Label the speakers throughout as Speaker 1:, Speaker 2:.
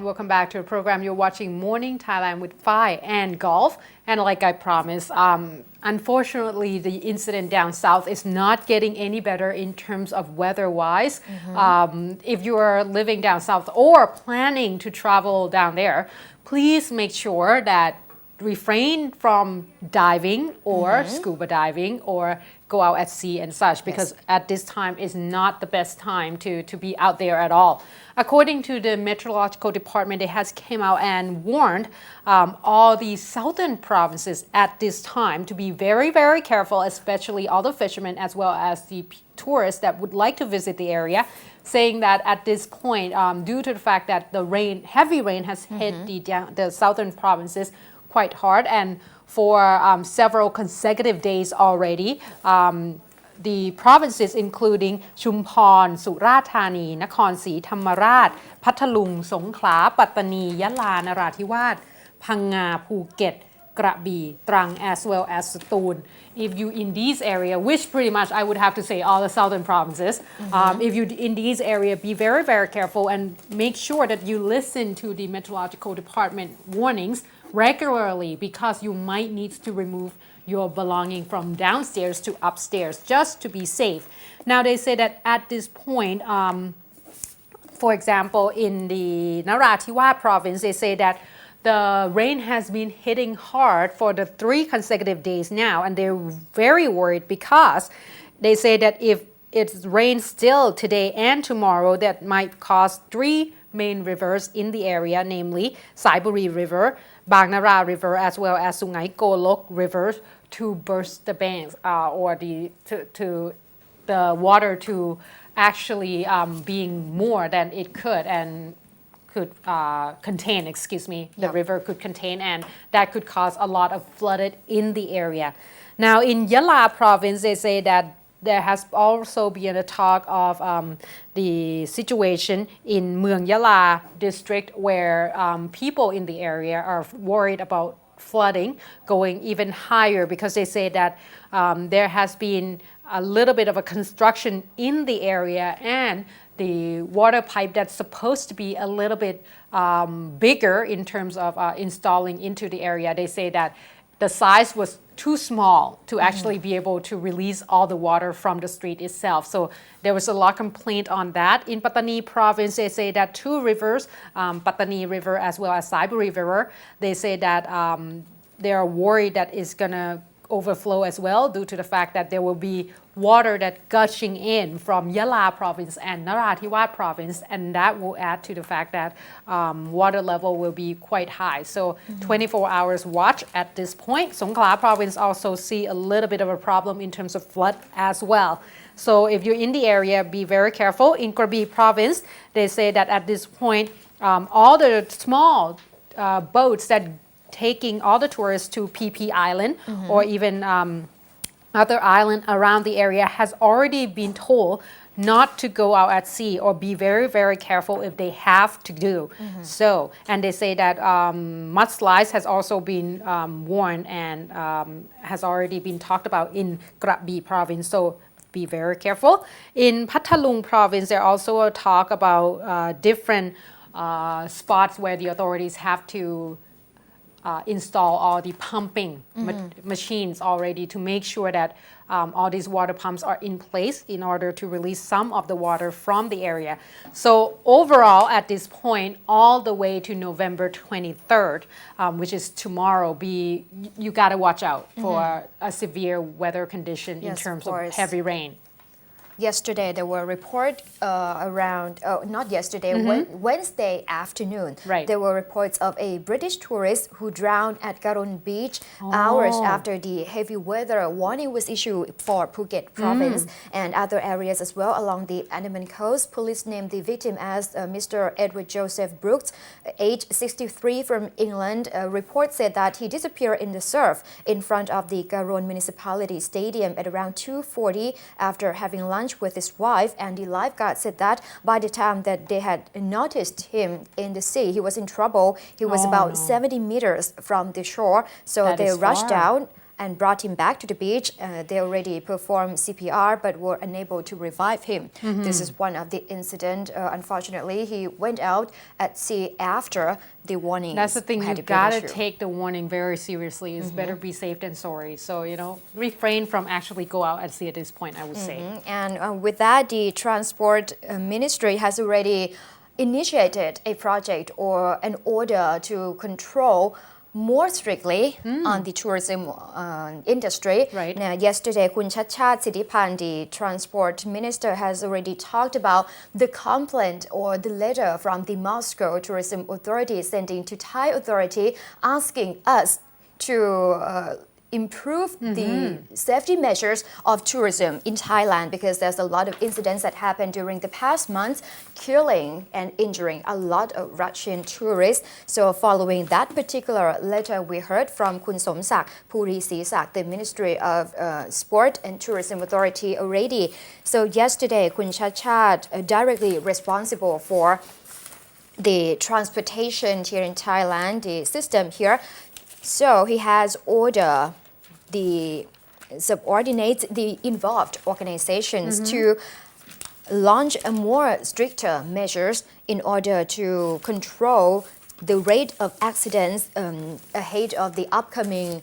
Speaker 1: welcome back to the program. You're watching Morning Thailand with Phi and Golf. And like I promised, unfortunately, the incident down south is not getting any better in terms of weather-wise. If you are living down south or planning to travel down there, please make sure that refrain from diving or scuba diving or go out at sea and such, because at this time is not the best time to be out there at all. According to the Meteorological Department, it has came out and warned all the southern provinces at this time to be very, very careful, especially all the fishermen as well as the tourists that would like to visit the area, saying that at this point, due to the fact that the heavy rain has hit the southern provinces quite hard, and for several consecutive days already. The provinces including ชุมพร สุราษฎร์ธานี นครศรีธรรมราช พัทลุง สงขลา ปัตตานี ยะลา นราธิวาส พังงา ภูเก็ต กระบี่ ตรัง as well as สตูล If you in these area, which pretty much I would have to say all the southern provinces, if you in these area, be very, very careful and make sure that you listen to the Meteorological Department warnings regularly, because you might need to remove your belonging from downstairs to upstairs just to be safe. Now they say that at this point, for example, in the Narathiwat province, they say that the rain has been hitting hard for the 3 consecutive days now, and they're very worried because they say that if it rains still today and tomorrow, that might cause 3 main rivers in the area, namely Saiburi River, Bang Nara River, as well as Sungai Golok River, to burst the banks or the water to actually being more than it could and could contain, the river could contain, and that could cause a lot of flooded in the area. Now in Yala province, they say that there has also been a talk of the situation in Mueang Yala district, where people in the area are worried about flooding going even higher, because they say that there has been a little bit of a construction in the area, and the water pipe that's supposed to be a little bit bigger in terms of installing into the area. They say that the size was too small to actually be able to release all the water from the street itself. So there was a lot of complaint on that. In Pattani province, they say that 2 rivers, Pattani River as well as Saiburi River, they say that they are worried that it's going to overflow as well, due to the fact that there will be water that gushing in from Yala province and Narathiwat province, and that will add to the fact that water level will be quite high. So 24 hours watch at this point. Songkhla province also see a little bit of a problem in terms of flood as well. So if you're in the area, be very careful. In Krabi province, they say that at this point, all the small boats that taking all the tourists to PP Island or even other island around the area has already been told not to go out at sea, or be very, very careful if they have to do so. And they say that mudslides has also been warned and has already been talked about in Krabi province. So be very careful. In Pathalung province, there also a talk about different spots where the authorities have to install all the pumping machines already, to make sure that all these water pumps are in place in order to release some of the water from the area. So overall, at this point, all the way to November 23rd, which is tomorrow, you got to watch out for a severe weather condition in terms of heavy rain.
Speaker 2: Yesterday, there were reports Wednesday afternoon.
Speaker 1: Right.
Speaker 2: There were reports of a British tourist who drowned at Karun Beach hours after the heavy weather warning was issued for Phuket province and other areas as well along the Andaman coast. Police named the victim as Mr. Edward Joseph Brooks, age 63, from England. A report said that he disappeared in the surf in front of the Karun Municipality Stadium at around 2:40 after having lunch with his wife, and the lifeguard said that by the time that they had noticed him in the sea, he was in trouble. He was about 70 meters from the shore, so they rushed down and brought him back to the beach. They already performed CPR but were unable to revive him. This is one of the incidents. Unfortunately, he went out at sea after the warning.
Speaker 1: That's the thing, you gotta take the warning very seriously. It's better be safe than sorry. So, refrain from actually go out at sea at this point, I would say.
Speaker 2: And with that, the Transport Ministry has already initiated a project or an order to control more strictly on the tourism industry.
Speaker 1: Right.
Speaker 2: Now, yesterday, Kun Chadchart Sittipan, the transport minister, has already talked about the complaint or the letter from the Moscow Tourism Authority sending to Thai authority asking us to improve the safety measures of tourism in Thailand, because there's a lot of incidents that happened during the past months, killing and injuring a lot of Russian tourists. So following that particular letter, we heard from Kun Somsak Puri Sisak, the Ministry of Sport and Tourism Authority already. So yesterday, Kun Chadchart, directly responsible for the transportation here in Thailand, the system here, so he has ordered the subordinates, the involved organizations to launch a more stricter measures in order to control the rate of accidents ahead of the upcoming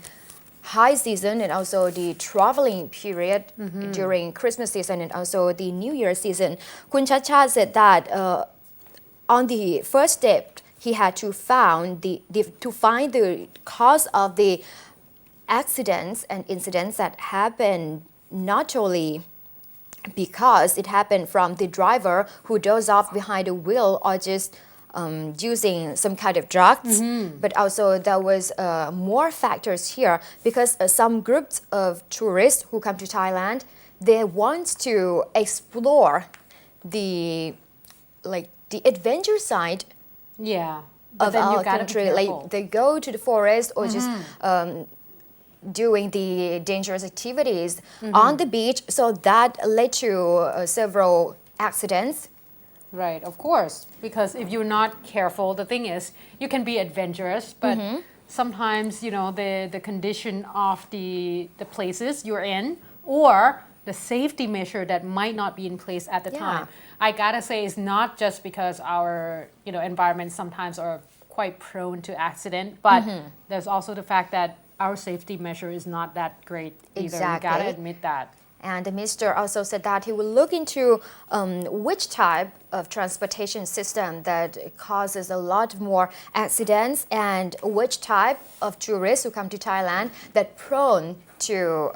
Speaker 2: high season and also the traveling period during Christmas season and also the New Year season. Kun Chadchart said that on the first step, he had to find the cause of the accidents and incidents that happen not only because it happened from the driver who dozed off behind the wheel or just using some kind of drugs, but also there was more factors here because some groups of tourists who come to Thailand, they want to explore the adventure side of our country. Like they go to the forest or just doing the dangerous activities on the beach. So that led to several accidents.
Speaker 1: Right, of course. Because if you're not careful, the thing is, you can be adventurous, but sometimes, the condition of the places you're in or the safety measure that might not be in place at the time. I gotta say, it's not just because our, environment sometimes are quite prone to accident, but there's also the fact that our safety measure is not that great either.
Speaker 2: Exactly.
Speaker 1: We gotta admit that.
Speaker 2: And the minister also said that he will look into which type of transportation system that causes a lot more accidents and which type of tourists who come to Thailand that prone to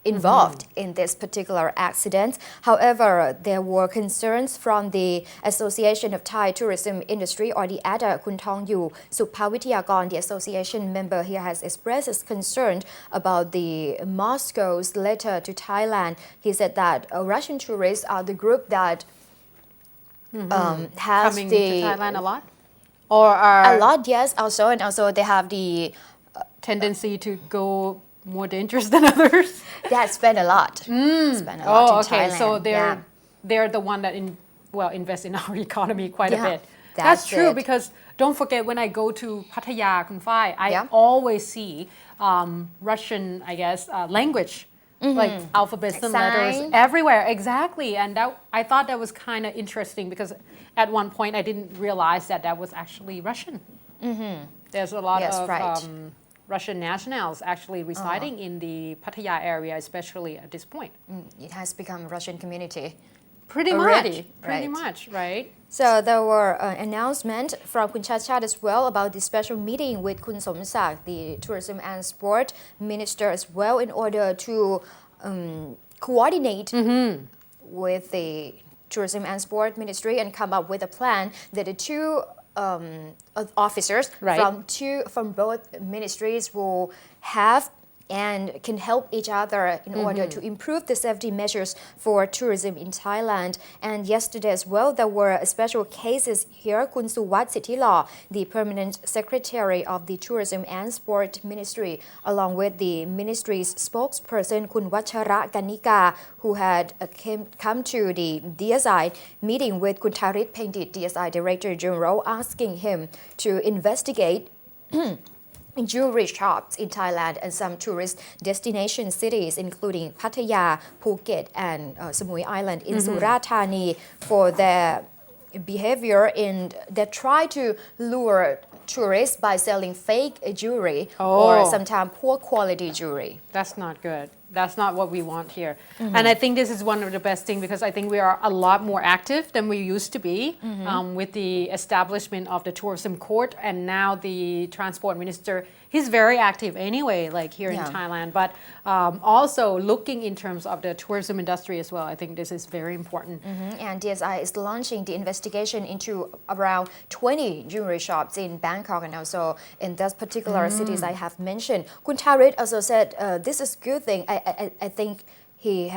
Speaker 2: involved in this particular accident. However, there were concerns from the Association of Thai Tourism Industry or the ATA. Kun Thong Yu Supavitiyakon, the association member here, has expressed his concern about the Moscow's letter to Thailand. He said that Russian tourists are the group that has
Speaker 1: coming to Thailand a lot? Or are
Speaker 2: a lot, yes, also, and also they have the
Speaker 1: tendency to go more dangerous than others?
Speaker 2: That spend a lot. Spend a lot in Thailand.
Speaker 1: So they're the one that invest in our economy quite a bit.
Speaker 2: That's
Speaker 1: true
Speaker 2: it.
Speaker 1: because don't forget when I go to Pattaya, Kun Phai, I always see Russian, language. Like alphabets and letters everywhere. Exactly. And I thought that was kind of interesting because at one point I didn't realize that was actually Russian. There's a lot of Russian nationals actually residing in the Pattaya area, especially at this point.
Speaker 2: It has become a Russian community.
Speaker 1: Pretty much, right?
Speaker 2: So there were announcements from Kun Chadchart as well about the special meeting with Kun Somsak, the Tourism and Sport Minister as well, in order to coordinate with the Tourism and Sport Ministry and come up with a plan that the two officers from both ministries will have and can help each other in order to improve the safety measures for tourism in Thailand. And yesterday as well, there were special cases here. Kun Suwat Sithilaw, the permanent secretary of the Tourism and Sport Ministry, along with the ministry's spokesperson Kun Wachara Ganika, who had come to the DSI meeting with Kun Tharit Pengdit, DSI Director General, asking him to investigate jewelry shops in Thailand and some tourist destination cities including Pattaya, Phuket and Samui Island in Surat Thani for their behavior in they try to lure tourists by selling fake jewelry or sometimes poor quality jewelry.
Speaker 1: That's not good. That's not what we want here. And I think this is one of the best things because I think we are a lot more active than we used to be with the establishment of the tourism court and now the transport minister. He's very active anyway, like here in Thailand, but also looking in terms of the tourism industry as well. I think this is very important.
Speaker 2: And DSI is launching the investigation into around 20 jewelry shops in Bangkok and also in those particular cities I have mentioned. Kun Tharit also said this is good thing. I think he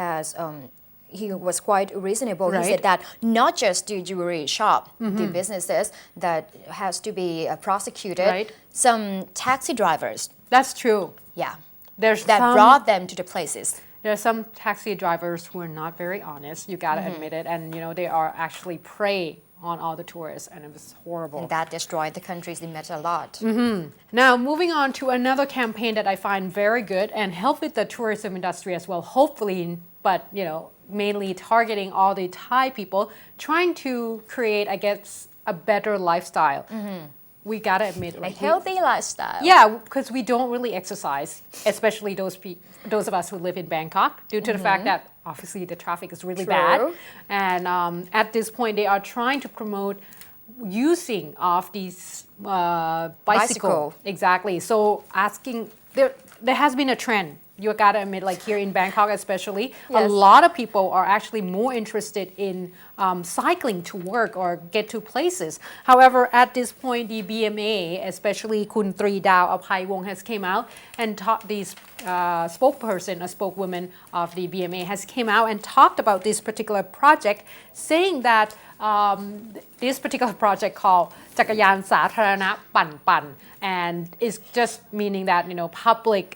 Speaker 2: was quite reasonable. He said that not just the jewelry shop, the businesses that has to be prosecuted. Some taxi drivers.
Speaker 1: That's true.
Speaker 2: Yeah. That brought them to the places.
Speaker 1: There are some taxi drivers who are not very honest. You gotta admit it, and they are actually prey on all the tourists, and it was horrible.
Speaker 2: And that destroyed the country's image a lot.
Speaker 1: Now, moving on to another campaign that I find very good and help with the tourism industry as well, hopefully, but mainly targeting all the Thai people, trying to create, I guess, a better lifestyle. We gotta admit,
Speaker 2: a healthy lifestyle.
Speaker 1: Yeah, because we don't really exercise, especially those of us who live in Bangkok, due to the fact that obviously the traffic is really bad. And at this point, they are trying to promote using of these bicycle. Exactly. So asking there has been a trend. You gotta admit, like here in Bangkok especially, a lot of people are actually more interested in cycling to work or get to places. However, at this point, the BMA, especially Kun Tri Dao Aphai Wong, has came out and taught these spokesperson, a spokeswoman of the BMA, has came out and talked about this particular project, saying that this particular project called จักรยานสาธารณะปั่น and it's just meaning that public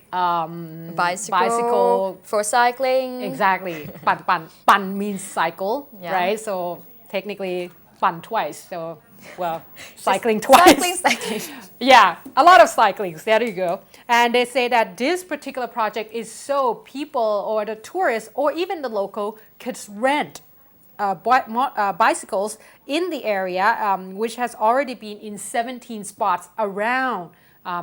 Speaker 1: bicycle
Speaker 2: for cycling.
Speaker 1: Exactly. ปั่น means cycle, right? So technically ปั่น twice. So cycling twice.
Speaker 2: Cycling.
Speaker 1: Yeah, a lot of cycling. There you go. And they say that this particular project is so people or the tourists or even the local could rent bicycles in the area, which has already been in 17 spots around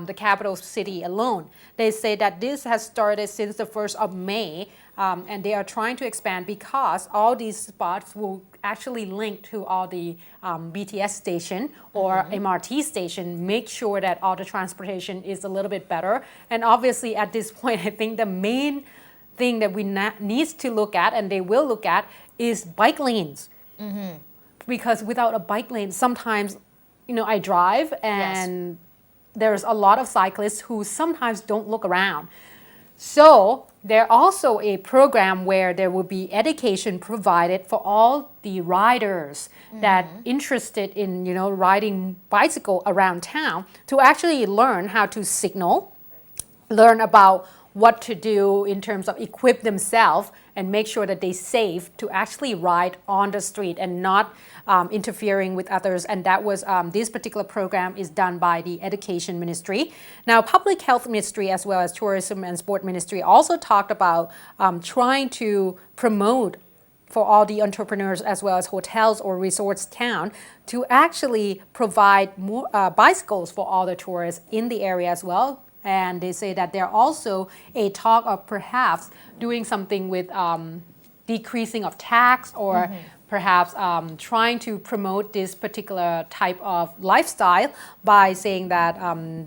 Speaker 1: the capital city alone. They say that this has started since the 1st of May, and they are trying to expand because all these spots will actually link to all the BTS station or MRT station, make sure that all the transportation is a little bit better. And obviously at this point, I think the main thing that we need to look at, and they will look at, is bike lanes. Because without a bike lane, sometimes, I drive and there's a lot of cyclists who sometimes don't look around. So there's also a program where there will be education provided for all the riders that interested in, riding bicycle around town to actually learn how to signal, learn about what to do in terms of equip themselves and make sure that they're safe to actually ride on the street and not interfering with others. And that was, this particular program is done by the Education Ministry. Now, Public Health Ministry as well as Tourism and Sport Ministry also talked about trying to promote for all the entrepreneurs as well as hotels or resorts town to actually provide more bicycles for all the tourists in the area as well. And they say that there also a talk of perhaps doing something with decreasing of tax or perhaps trying to promote this particular type of lifestyle by saying that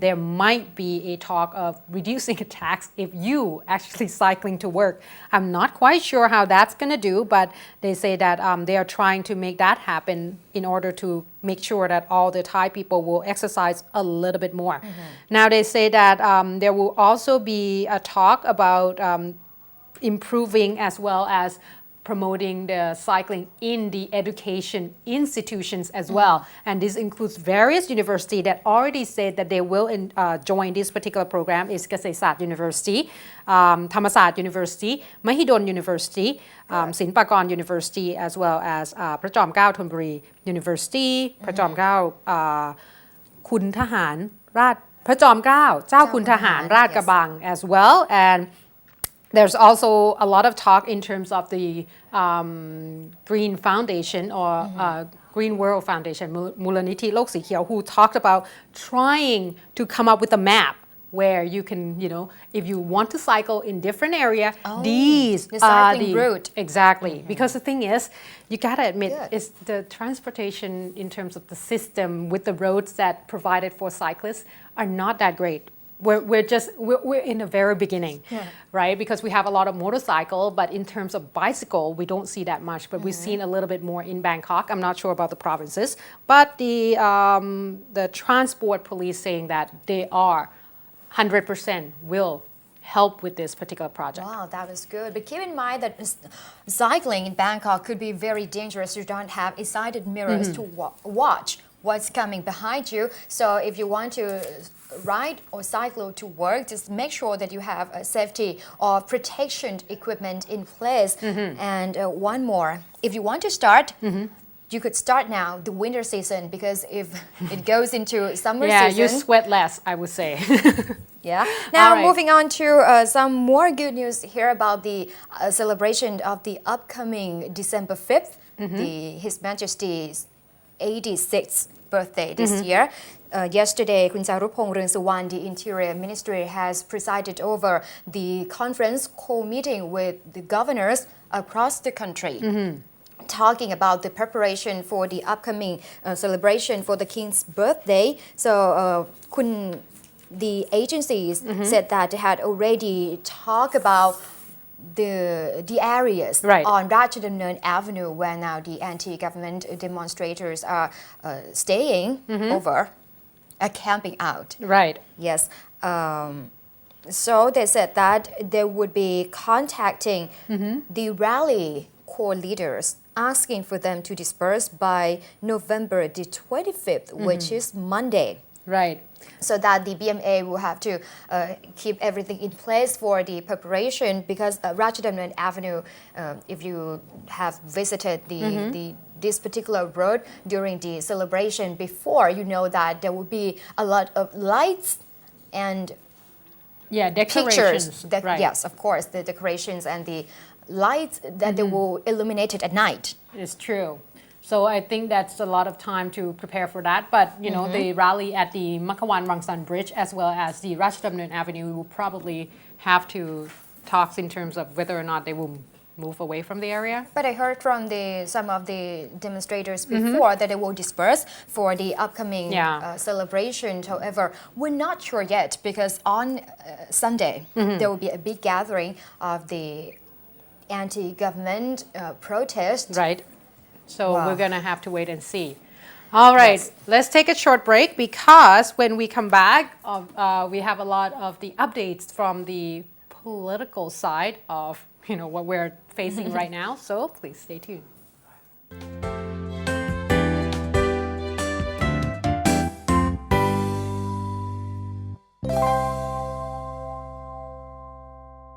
Speaker 1: there might be a talk of reducing a tax if you actually cycling to work. I'm not quite sure how that's going to do, but they say that they are trying to make that happen in order to make sure that all the Thai people will exercise a little bit more. Now they say that there will also be a talk about improving as well as promoting the cycling in the education institutions as well. And this includes various universities that already said that they will join this particular program. Is เกษตรศาสตร์ University, ธรรมศาสตร์ University, Mahidol University, ศิลปากร University, as well as พระจอมเกล้าธนบุรี University, พระจอมเกล้าคุณทหารราช พระจอมเกล้าเจ้าคุณทหารราชกระบัง as well and there's also a lot of talk in terms of the Green Foundation or Green World Foundation มูลนิธิโลกสีเขียว who talked about trying to come up with a map where you can, if you want to cycle in different area, these
Speaker 2: the
Speaker 1: are
Speaker 2: cycling route.
Speaker 1: Exactly. Because the thing is, you gotta admit,
Speaker 2: Good.
Speaker 1: it's the transportation in terms of the system with the roads that provided for cyclists are not that great. We're in the very beginning, right? Because we have a lot of motorcycle, but in terms of bicycle, we don't see that much. But we've seen a little bit more in Bangkok. I'm not sure about the provinces, but the transport police saying that they are 100% will help with this particular project.
Speaker 2: Wow, that was good. But keep in mind that cycling in Bangkok could be very dangerous. You don't have sighted mirrors to watch what's coming behind you. So if you want to ride or cycle to work, just make sure that you have a safety or protection equipment in place. And one more, if you want to start, you could start now, the winter season, because if it goes into summer season...
Speaker 1: you sweat less, I would say.
Speaker 2: Yeah. Now,
Speaker 1: All right.
Speaker 2: moving on to some more good news here about the celebration of the upcoming December 5th, His Majesty's 86th birthday this year. Yesterday, Kun Charupong Rungsuwan, the Interior Ministry, has presided over the conference co-meeting with the governors across the country. Talking about the preparation for the upcoming celebration for the King's birthday. So, the agencies said that they had already talked about the areas on Ratchathmnon Avenue where now the anti-government demonstrators are staying over, camping out.
Speaker 1: Right.
Speaker 2: Yes. So they said that they would be contacting the rally core leaders, asking for them to disperse by November the 25th, which is Monday.
Speaker 1: Right.
Speaker 2: So that the BMA will have to keep everything in place for the preparation because Ratchathmnon Avenue, if you have visited this particular road during the celebration before, you know that there will be a lot of lights and
Speaker 1: decorations.
Speaker 2: Pictures.
Speaker 1: Right.
Speaker 2: Yes, of course, the decorations and the lights that they will illuminate it at night.
Speaker 1: It's true. So I think that's a lot of time to prepare for that. But, the rally at the Makawan Rangsan Bridge as well as the Ratchathmnon Avenue will probably have to talk in terms of whether or not they will move away from the area.
Speaker 2: But I heard from some of the demonstrators before that they will disperse for the upcoming celebration. However, we're not sure yet because on Sunday there will be a big gathering of the anti-government protest.
Speaker 1: Right. So we're going to have to wait and see. All right, let's take a short break because when we come back, we have a lot of the updates from the political side of what we're facing right now. So please stay tuned.